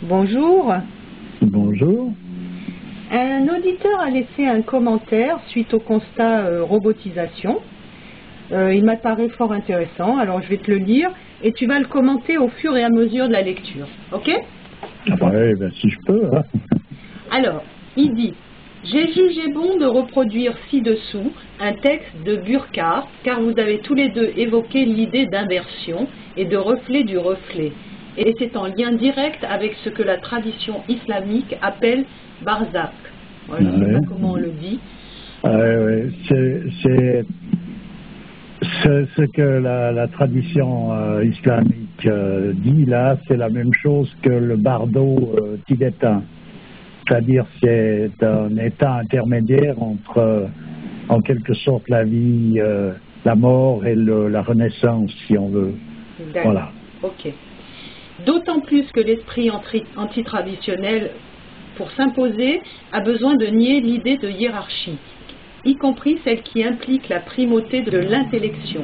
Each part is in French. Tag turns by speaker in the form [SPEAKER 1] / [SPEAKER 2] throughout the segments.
[SPEAKER 1] Bonjour.
[SPEAKER 2] Bonjour.
[SPEAKER 1] Un auditeur a laissé un commentaire suite au constat robotisation. Il m'apparaît fort intéressant, alors je vais te le lire et tu vas le commenter au fur et à mesure de la lecture. Ok?
[SPEAKER 2] Oui, ben, si je peux. Hein.
[SPEAKER 1] Alors, il dit: j'ai jugé bon de reproduire ci-dessous un texte de Burckhardt, car vous avez tous les deux évoqué l'idée d'inversion et de reflet du reflet. Et c'est en lien direct avec ce que la tradition islamique appelle barzakh. Moi, je ne sais pas comment on le dit.
[SPEAKER 2] Oui, c'est ce que la tradition islamique dit là, c'est la même chose que le bardo tibétain. C'est-à-dire c'est un état intermédiaire entre, en quelque sorte, la vie, la mort et la renaissance, si on veut. Voilà.
[SPEAKER 1] Ok. D'autant plus que l'esprit antitraditionnel, pour s'imposer, a besoin de nier l'idée de hiérarchie, y compris celle qui implique la primauté de l'intellection.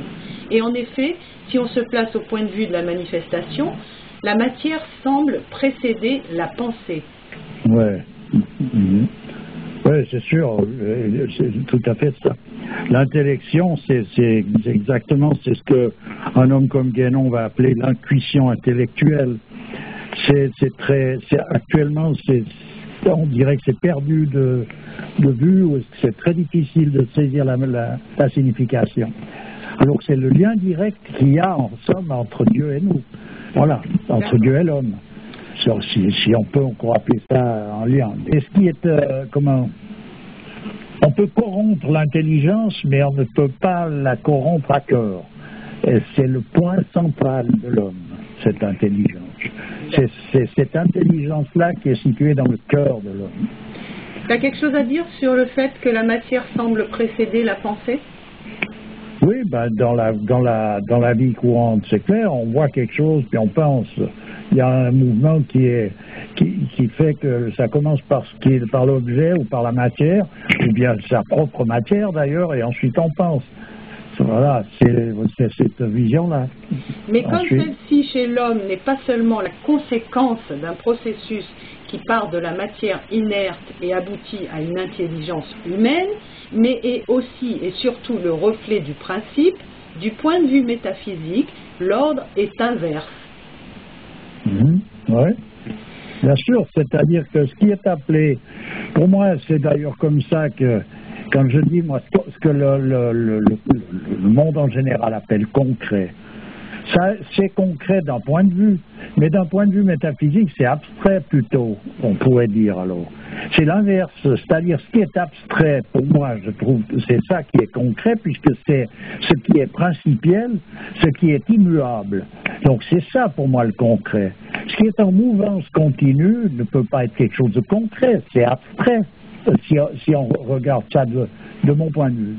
[SPEAKER 1] Et en effet, si on se place au point de vue de la manifestation, la matière semble précéder la pensée.
[SPEAKER 2] Ouais. Oui, c'est sûr, c'est tout à fait ça. L'intellection, c'est exactement ce que un homme comme Guénon va appeler l'intuition intellectuelle. Actuellement, on dirait que c'est perdu de vue, ou c'est très difficile de saisir la signification. Alors c'est le lien direct qu'il y a en somme entre Dieu et nous. Voilà, entre Dieu et l'homme. Si on peut encore appeler ça en lien. Et ce qui est, on peut corrompre l'intelligence, mais on ne peut pas la corrompre à cœur. Et c'est le point central de l'homme, cette intelligence. C'est cette intelligence-là qui est située dans le cœur de l'homme.
[SPEAKER 1] Tu as quelque chose à dire sur le fait que la matière semble précéder la pensée?
[SPEAKER 2] Oui, ben dans la vie courante, c'est clair, on voit quelque chose, puis on pense. Il y a un mouvement qui fait que ça commence par l'objet ou par la matière, ou bien sa propre matière d'ailleurs, et ensuite on pense. Voilà, c'est cette vision-là.
[SPEAKER 1] Mais comme celle-ci chez l'homme n'est pas seulement la conséquence d'un processus qui part de la matière inerte et aboutit à une intelligence humaine, mais est aussi et surtout le reflet du principe, du point de vue métaphysique, l'ordre est inverse.
[SPEAKER 2] Oui, bien sûr, c'est-à-dire que ce qui est appelé, pour moi c'est d'ailleurs comme ça que, quand je dis moi ce que le monde en général appelle concret, ça c'est concret d'un point de vue, mais d'un point de vue métaphysique c'est abstrait plutôt, on pourrait dire alors. C'est l'inverse, c'est-à-dire ce qui est abstrait, pour moi je trouve que c'est ça qui est concret, puisque c'est ce qui est principiel, ce qui est immuable. Donc c'est ça pour moi le concret. Ce qui est en mouvance continue ne peut pas être quelque chose de concret, c'est abstrait, si on regarde ça de mon point de vue.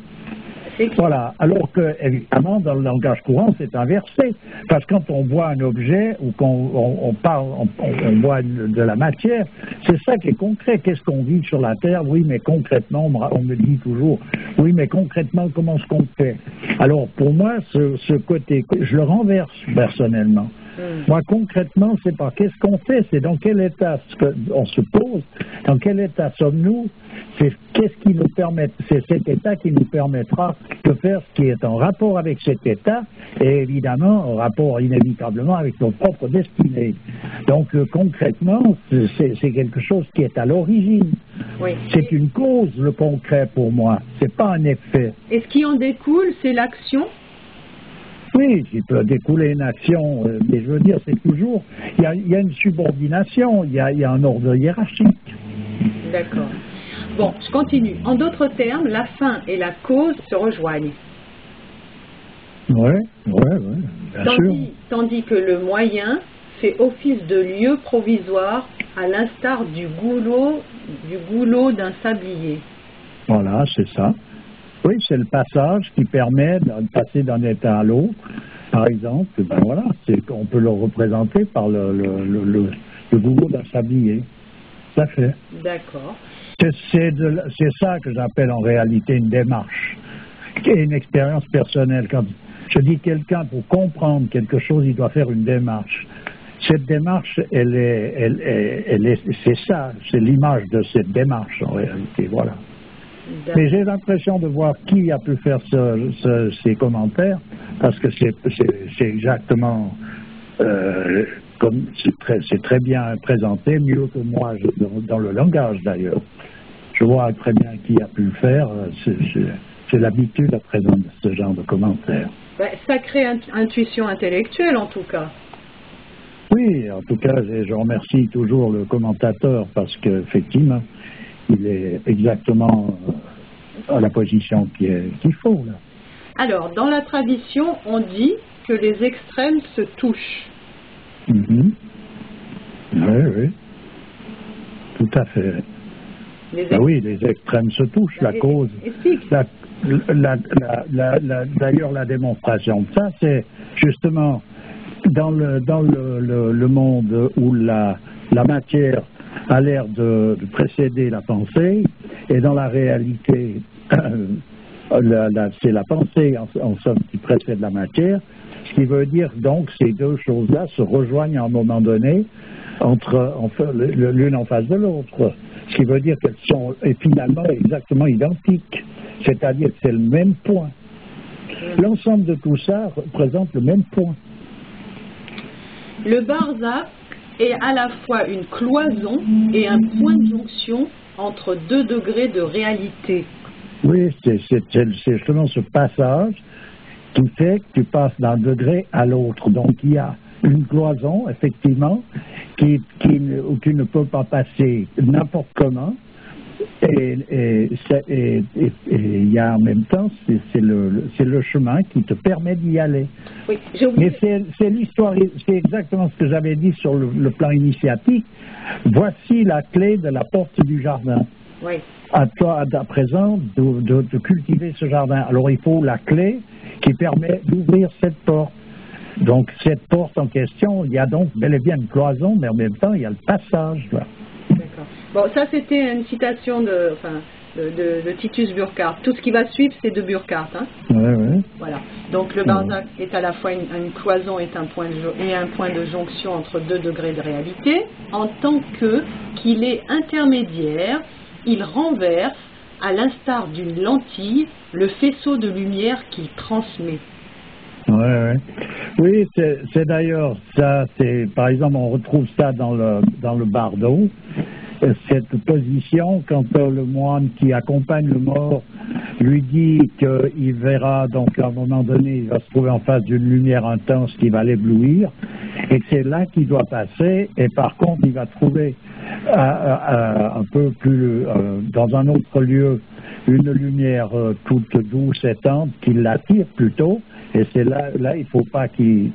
[SPEAKER 2] Voilà, alors que, évidemment, dans le langage courant, c'est inversé. Parce que quand on voit un objet ou qu'on on voit de la matière, c'est ça qui est concret. Qu'est-ce qu'on vit sur la Terre? Oui, mais concrètement, on me dit toujours, oui, mais concrètement, comment est-ce qu'on fait? Alors, pour moi, ce côté, je le renverse personnellement. Moi, concrètement, c'est pas qu'est-ce qu'on fait, c'est dans quel état on se pose, dans quel état sommes-nous, c'est qu'est-ce qui nous permet, c'est cet état qui nous permettra de faire ce qui est en rapport avec cet état et évidemment en rapport inévitablement avec notre propre destinée. Donc concrètement, c'est quelque chose qui est à l'origine. Oui. C'est une cause, le concret pour moi, c'est pas un effet.
[SPEAKER 1] Et ce qui en découle, c'est l'action?
[SPEAKER 2] Oui, il peut découler une action, mais je veux dire, c'est toujours, il y a une subordination, il y a un ordre hiérarchique.
[SPEAKER 1] D'accord. Bon, je continue. En d'autres termes, la fin et la cause se rejoignent.
[SPEAKER 2] Oui, bien sûr.
[SPEAKER 1] Tandis que le moyen fait office de lieu provisoire, à l'instar du goulot d'un sablier.
[SPEAKER 2] Voilà, c'est ça. Oui, c'est le passage qui permet de passer d'un état à l'autre. Par exemple, ben voilà, on peut le représenter par le goulot d'un sablier. Ça fait.
[SPEAKER 1] D'accord.
[SPEAKER 2] C'est ça que j'appelle en réalité une démarche et une expérience personnelle. Quand je dis quelqu'un, pour comprendre quelque chose, il doit faire une démarche. Cette démarche, c'est ça, c'est l'image de cette démarche en réalité, voilà. Mais j'ai l'impression de voir qui a pu faire ces commentaires, parce que c'est exactement comme c'est très bien présenté, mieux que moi dans le langage d'ailleurs. Je vois très bien qui a pu le faire. C'est l'habitude à présenter ce genre de commentaires.
[SPEAKER 1] Ben, sacrée intuition intellectuelle en tout cas.
[SPEAKER 2] Oui, en tout cas, je remercie toujours le commentateur parce qu'effectivement, il est exactement à la position qu'il faut. Là.
[SPEAKER 1] Alors, dans la tradition, on dit que les extrêmes se touchent.
[SPEAKER 2] Mm-hmm. Oui, tout à fait. Oui, les extrêmes se touchent. La cause, d'ailleurs, la démonstration de ça, c'est justement dans le monde où la matière a l'air de précéder la pensée, et dans la réalité, c'est la pensée en somme qui précède la matière, ce qui veut dire donc ces deux choses-là se rejoignent à un moment donné l'une en face de l'autre, ce qui veut dire qu'elles sont finalement exactement identiques, c'est-à-dire que c'est le même point. L'ensemble de tout ça représente le même point.
[SPEAKER 1] Le Barzakh est à la fois une cloison et un point de jonction entre deux degrés de réalité.
[SPEAKER 2] Oui, c'est justement ce passage qui fait que tu passes d'un degré à l'autre. Donc il y a une cloison, effectivement, où tu ne peux pas passer n'importe comment. Et il y a en même temps, c'est le chemin qui te permet d'y aller.
[SPEAKER 1] Oui,
[SPEAKER 2] mais c'est l'histoire, c'est exactement ce que j'avais dit sur le plan initiatique. Voici la clé de la porte du jardin.
[SPEAKER 1] Oui.
[SPEAKER 2] À toi, à présent, de cultiver ce jardin. Alors il faut la clé qui permet d'ouvrir cette porte. Donc cette porte en question, il y a donc bel et bien une cloison, mais en même temps il y a le passage là.
[SPEAKER 1] D'accord. Bon, ça c'était une citation de Titus Burckhardt. Tout ce qui va suivre, c'est de Burckhardt. Hein.
[SPEAKER 2] Oui.
[SPEAKER 1] Voilà. Donc le Barzakh est à la fois une cloison et un point de jonction entre deux degrés de réalité, en tant qu'il est intermédiaire, il renverse, à l'instar d'une lentille, le faisceau de lumière qu'il transmet.
[SPEAKER 2] Oui, c'est d'ailleurs ça. Par exemple, on retrouve ça dans le bardo. Cette position, quand le moine qui accompagne le mort lui dit qu'il verra, donc à un moment donné, il va se trouver en face d'une lumière intense qui va l'éblouir, et que c'est là qu'il doit passer, et par contre, il va trouver un peu plus, dans un autre lieu, une lumière toute douce et tendre qui l'attire plutôt. Et c'est là il faut pas qu'il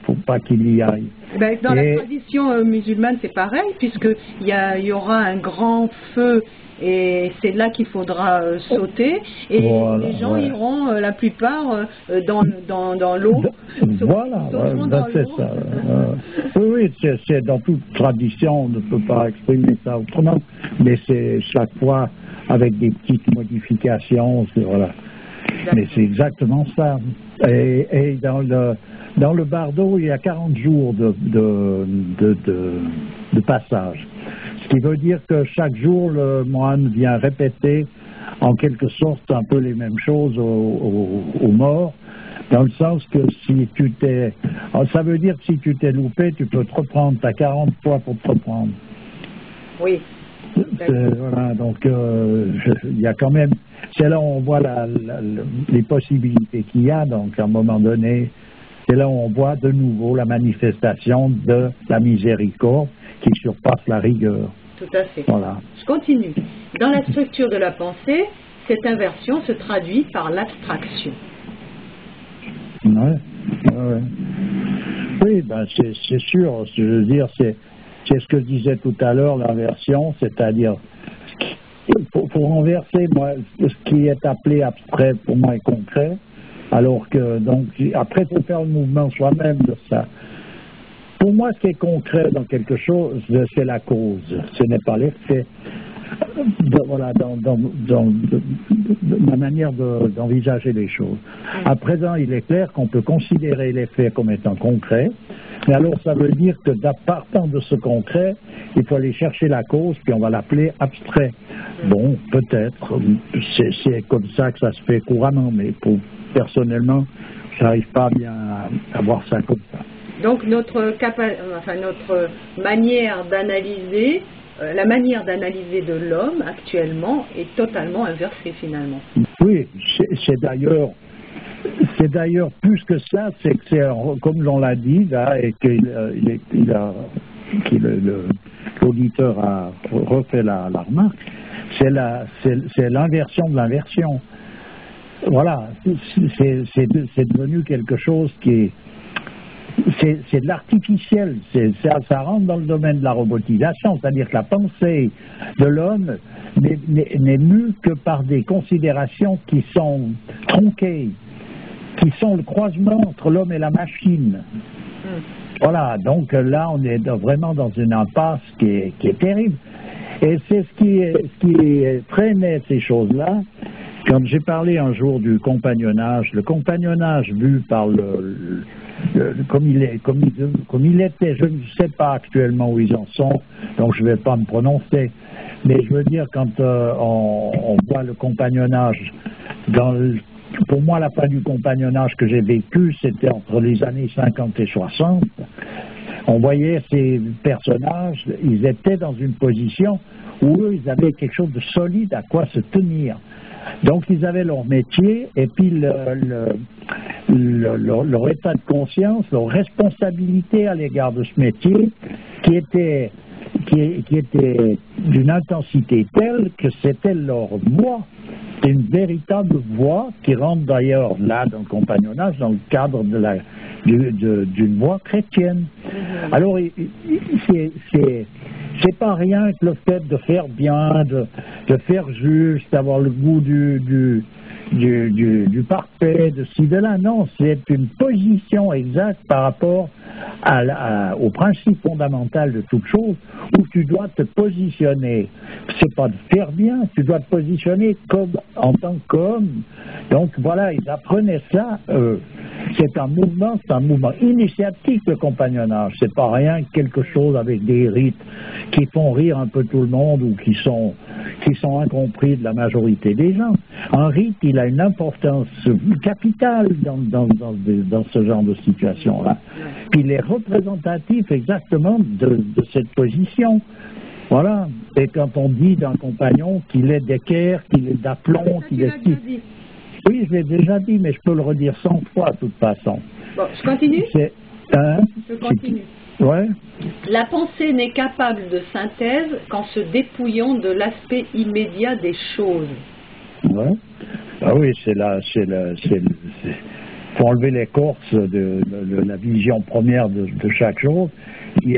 [SPEAKER 2] y aille.
[SPEAKER 1] Ben, dans la tradition musulmane, c'est pareil, puisqu'il y aura un grand feu, et c'est là qu'il faudra sauter, et voilà, les gens iront, la plupart, dans l'eau.
[SPEAKER 2] Voilà, c'est ça. Oui, c'est dans toute tradition, on ne peut pas exprimer ça autrement, mais c'est chaque fois avec des petites modifications, voilà. Mais c'est exactement ça. Et dans le bardo, il y a 40 jours de passage. Ce qui veut dire que chaque jour, le moine vient répéter en quelque sorte un peu les mêmes choses aux morts, dans le sens que si tu t'es... Ça veut dire que si tu t'es loupé, tu peux te reprendre, tu as 40 fois pour te reprendre.
[SPEAKER 1] Oui.
[SPEAKER 2] Voilà, donc il y a quand même... C'est là où on voit les possibilités qu'il y a, donc à un moment donné, c'est là où on voit de nouveau la manifestation de la miséricorde qui surpasse la rigueur.
[SPEAKER 1] Tout à fait.
[SPEAKER 2] Voilà.
[SPEAKER 1] Je continue. Dans la structure de la pensée, cette inversion se traduit par l'abstraction.
[SPEAKER 2] Oui, ben c'est sûr, je veux dire, c'est ce que je disais tout à l'heure, l'inversion, c'est-à-dire... Pour renverser, moi, ce qui est appelé abstrait, pour moi, est concret, alors que, donc, après, il faut faire le mouvement soi-même de ça. Pour moi, ce qui est concret dans quelque chose, c'est la cause, ce n'est pas l'effet. Voilà, dans ma manière d'envisager les choses. À présent, il est clair qu'on peut considérer l'effet comme étant concret, Et alors, ça veut dire que partant de ce concret, il faut aller chercher la cause, puis on va l'appeler abstrait. Bon, peut-être, c'est comme ça que ça se fait couramment, mais personnellement, je n'arrive pas bien à voir ça comme ça.
[SPEAKER 1] Donc notre manière d'analyser, la manière d'analyser de l'homme actuellement est totalement inversée finalement.
[SPEAKER 2] Oui, c'est d'ailleurs plus que ça, c'est que c'est comme on l'a dit là, et que l'auditeur a refait la remarque, c'est l'inversion de l'inversion. Voilà, c'est devenu quelque chose qui est c'est de l'artificiel, ça rentre dans le domaine de la robotisation, c'est-à-dire que la pensée de l'homme n'est mue que par des considérations qui sont tronquées, qui sont le croisement entre l'homme et la machine. Voilà, donc là on est vraiment dans une impasse qui est terrible. Et c'est ce qui freinait ces choses-là. Quand j'ai parlé un jour du compagnonnage, le compagnonnage vu par comme il était, je ne sais pas actuellement où ils en sont, donc je ne vais pas me prononcer, mais je veux dire quand on voit le compagnonnage, pour moi la fin du compagnonnage que j'ai vécu, c'était entre les années 50 et 60, on voyait ces personnages, ils étaient dans une position où eux, ils avaient quelque chose de solide à quoi se tenir. Donc ils avaient leur métier et puis leur état de conscience, leur responsabilité à l'égard de ce métier qui était d'une intensité telle que c'était leur voix. C'est une véritable voix qui rentre d'ailleurs là dans le compagnonnage dans le cadre d'une voix chrétienne. Alors c'est pas rien que le fait de faire bien, de faire juste, d'avoir le goût du parfait, de ci, de là. Non, c'est une position exacte par rapport au principe fondamental de toute chose où tu dois te positionner. C'est pas de faire bien, tu dois te positionner en tant qu'homme. Donc voilà, ils apprenaient ça. C'est un mouvement initiatique, le compagnonnage. C'est pas rien que quelque chose avec des rites qui font rire un peu tout le monde ou qui sont incompris de la majorité des gens. Un rite, il a une importance capitale dans ce genre de situation-là. Puis il est représentatif exactement de cette position. Voilà. Et quand on dit d'un compagnon qu'il est d'équerre, qu'il est d'aplomb, qu'il est... Oui, je l'ai déjà dit, mais je peux le redire 100 fois de toute façon.
[SPEAKER 1] Bon, je continue ? Je continue.
[SPEAKER 2] Ouais.
[SPEAKER 1] La pensée n'est capable de synthèse qu'en se dépouillant de l'aspect immédiat des choses.
[SPEAKER 2] Ouais. Ah oui, faut enlever l'écorce de la vision première de chaque chose qui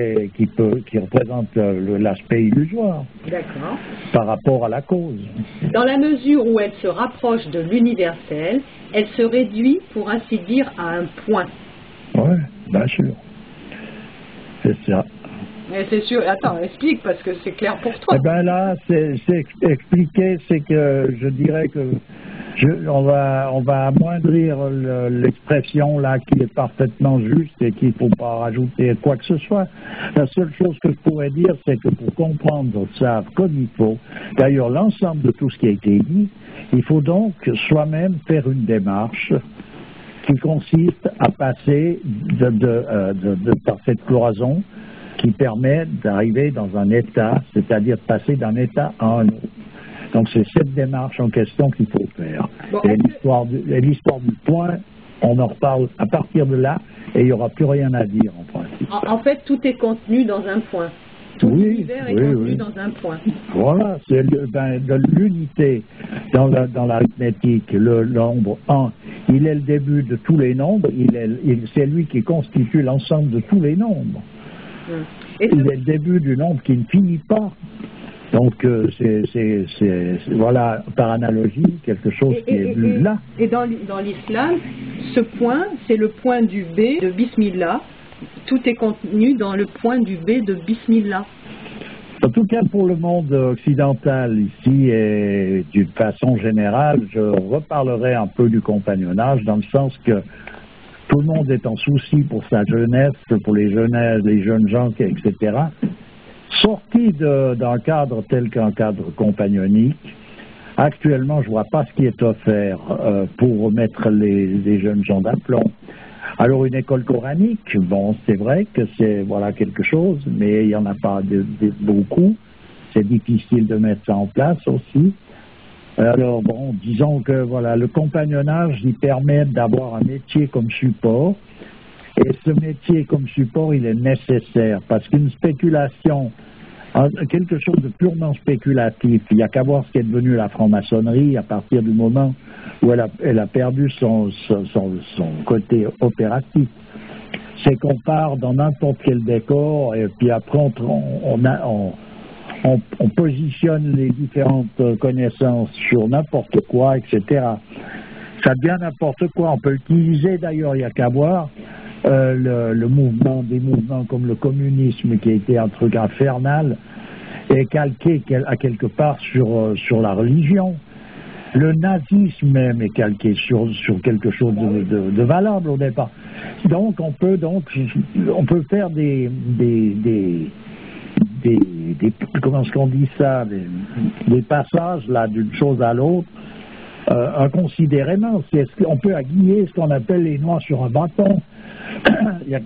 [SPEAKER 2] représente l'aspect illusoire.
[SPEAKER 1] D'accord.
[SPEAKER 2] Par rapport à la cause.
[SPEAKER 1] Dans la mesure où elle se rapproche de l'universel, elle se réduit, pour ainsi dire, à un point.
[SPEAKER 2] Oui, bien sûr. C'est ça.
[SPEAKER 1] Mais c'est sûr. Attends, explique, parce que c'est clair pour toi.
[SPEAKER 2] Eh bien là, c'est expliquer, c'est que je dirais que on va amoindrir l'expression là qui est parfaitement juste et qu'il ne faut pas rajouter quoi que ce soit. La seule chose que je pourrais dire, c'est que pour comprendre ça comme il faut, d'ailleurs l'ensemble de tout ce qui a été dit, il faut donc soi-même faire une démarche qui consiste à passer par cette cloison qui permet d'arriver dans un état, c'est-à-dire de passer d'un état à un autre. Donc c'est cette démarche en question qu'il faut faire. Bon, et l'histoire du point, on en reparle à partir de là, et il n'y aura plus rien à dire en principe.
[SPEAKER 1] En fait, tout est contenu dans un point. Tout l'univers est contenu dans un point.
[SPEAKER 2] Voilà, c'est de l'unité dans l'arithmétique. Le nombre 1, il est le début de tous les nombres, c'est lui qui constitue l'ensemble de tous les nombres. Il est le début du nombre qui ne finit pas. Donc, voilà, par analogie, quelque chose qui est vu là.
[SPEAKER 1] Et dans l'islam, ce point, c'est le point du B de Bismillah. Tout est contenu dans le point du B de Bismillah.
[SPEAKER 2] En tout cas, pour le monde occidental, ici, et d'une façon générale, je reparlerai un peu du compagnonnage, dans le sens que tout le monde est en souci pour sa jeunesse, pour les jeunes gens, etc. Sorti d'un cadre tel qu'un cadre compagnonique, actuellement, je ne vois pas ce qui est offert pour mettre les jeunes gens d'aplomb. Alors, une école coranique, bon, c'est vrai que c'est voilà quelque chose, mais il n'y en a pas beaucoup. C'est difficile de mettre ça en place aussi. Alors, bon, disons que voilà, le compagnonnage, il permet d'avoir un métier comme support. Et ce métier comme support, il est nécessaire parce qu'une spéculation, quelque chose de purement spéculatif, il n'y a qu'à voir ce qu'est devenu la franc-maçonnerie à partir du moment où elle a perdu son côté opératif. C'est qu'on part dans n'importe quel décor et puis après on positionne les différentes connaissances sur n'importe quoi, etc. Ça devient n'importe quoi. On peut l'utiliser d'ailleurs, il n'y a qu'à voir des mouvements comme le communisme qui a été un truc infernal et calqué à quelque part sur la religion. Le nazisme même est calqué sur quelque chose de valable au départ. Donc on peut faire des comment est-ce qu'on dit ça, des passages là d'une chose à l'autre, inconsidérément. On peut aiguiller ce qu'on appelle les noix sur un bâton.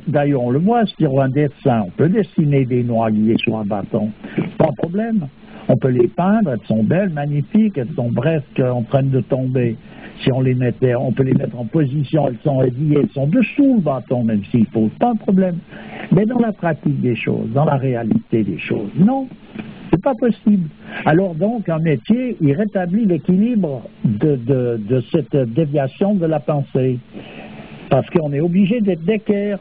[SPEAKER 2] D'ailleurs, on le voit sur un dessin. On peut dessiner des noix aiguillées sur un bâton. Pas de problème. On peut les peindre, elles sont belles, magnifiques, elles sont presque en train de tomber. Si on on peut les mettre en position, elles sont aiguillées, elles sont dessous le bâton, même s'il faut, pas de problème. Mais dans la pratique des choses, dans la réalité des choses, non, c'est pas possible. Alors donc, un métier, il rétablit l'équilibre de cette déviation de la pensée. Parce qu'on est obligé d'être d'équerre.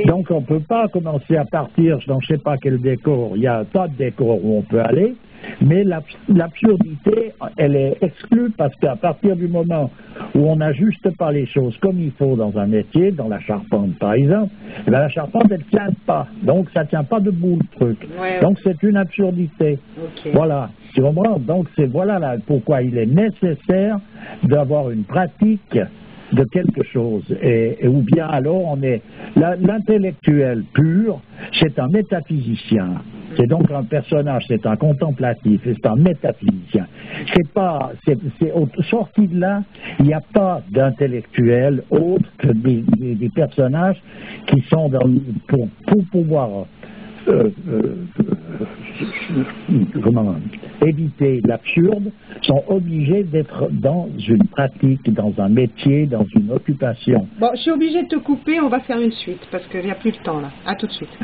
[SPEAKER 2] Donc on ne peut pas commencer à partir dans je ne sais pas quel décor. Il y a un tas de décors où on peut aller, mais l'absurdité, elle est exclue parce qu'à partir du moment où on n'ajuste pas les choses comme il faut dans un métier, dans la charpente par exemple, eh bien, la charpente elle ne tient pas. Donc ça ne tient pas debout le truc. Ouais. Donc c'est une absurdité. Okay. Voilà. Tu comprends? Donc voilà là, pourquoi il est nécessaire d'avoir une pratique de quelque chose, ou bien alors on est l'intellectuel pur, c'est un métaphysicien, c'est donc un personnage, c'est un contemplatif, c'est un métaphysicien. Sorti de là, il n'y a pas d'intellectuel autre que des personnages qui sont pour pouvoir éviter l'absurde, sont obligés d'être dans une pratique, dans un métier, dans une occupation.
[SPEAKER 1] Bon, je suis obligée de te couper, on va faire une suite, parce qu'il n'y a plus de temps là. À tout de suite.